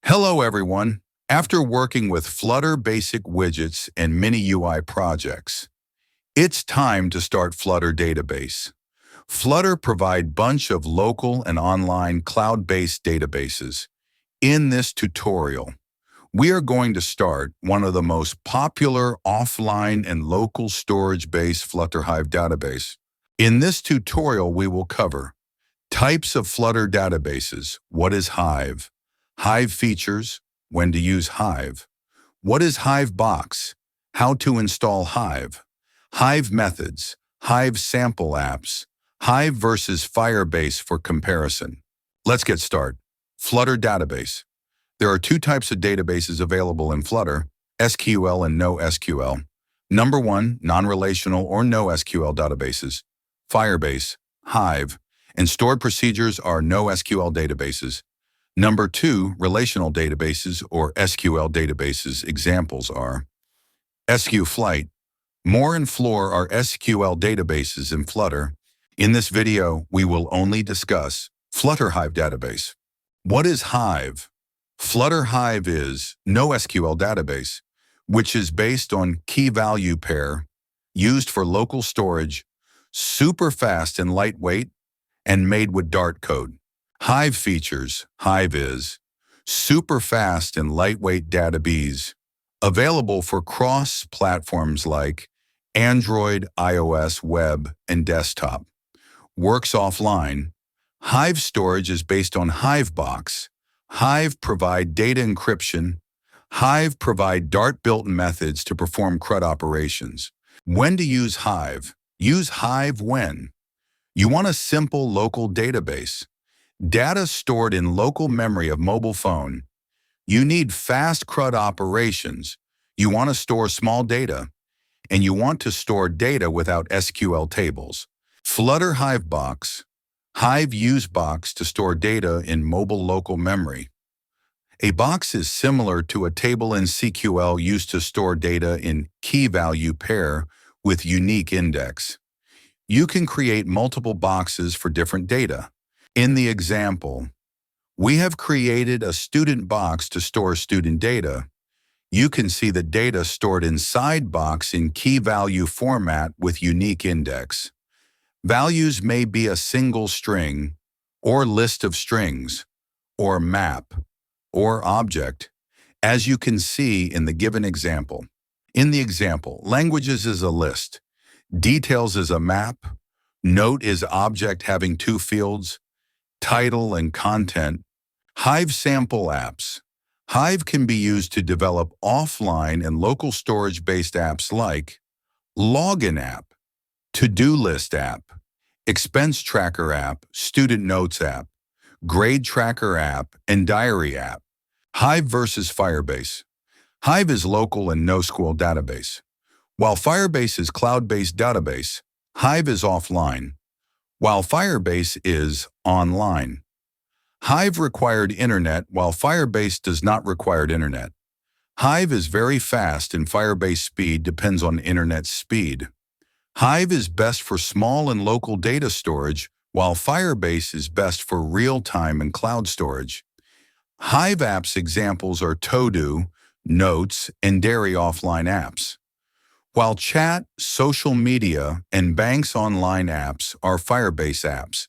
Hello, everyone. After working with Flutter basic widgets and mini UI projects, it's time to start Flutter database. Flutter provide bunch of local and online cloud-based databases. In this tutorial, we are going to start one of the most popular offline and local storage-based Flutter Hive database. In this tutorial, we will cover types of Flutter databases. What is Hive? Hive features. When to use Hive. What is Hive box? How to install Hive. Hive methods. Hive sample apps. Hive versus Firebase for comparison. Let's get started. Flutter database. There are two types of databases available in Flutter, SQL and NoSQL. Number one, non-relational or NoSQL databases. Firebase, Hive, and stored procedures are NoSQL databases. Number two, relational databases or SQL databases. Examples are SQFlight. More and Floor are SQL databases in Flutter. In this video, we will only discuss Flutter Hive database. What is Hive? Flutter Hive is NoSQL database, which is based on key-value pair, used for local storage, super fast and lightweight, and made with Dart code. Hive features. Hive is super fast and lightweight database, available for cross-platforms like Android, iOS, web, and desktop. Works offline. Hive storage is based on Hivebox. Hive provide data encryption. Hive provide Dart built methods to perform CRUD operations. When to use Hive? Use Hive when you want a simple local database. Data stored in local memory of mobile phone. You need fast CRUD operations. You want to store small data, and you want to store data without SQL tables. Flutter Hivebox. Hive use box to store data in mobile local memory. A box is similar to a table in SQL used to store data in key-value pair with unique index. You can create multiple boxes for different data. In the example, we have created a student box to store student data. You can see the data stored inside box in key-value format with unique index. Values may be a single string, or list of strings, or map, or object, as you can see in the given example. In the example, languages is a list, details is a map, note is object having two fields, title and content. Hive Sample Apps. Hive can be used to develop offline and local storage-based apps like Login app, To-Do List app, Expense Tracker app, Student Notes app, Grade Tracker app, and Diary app. Hive versus Firebase. Hive is local and NoSQL database. While Firebase is cloud-based database, Hive is offline, while Firebase is online. Hive required internet, while Firebase does not require internet. Hive is very fast and Firebase speed depends on internet speed. Hive is best for small and local data storage, while Firebase is best for real-time and cloud storage. Hive apps examples are To-Do, Notes, and Diary offline apps, while chat, social media, and banks online apps are Firebase apps.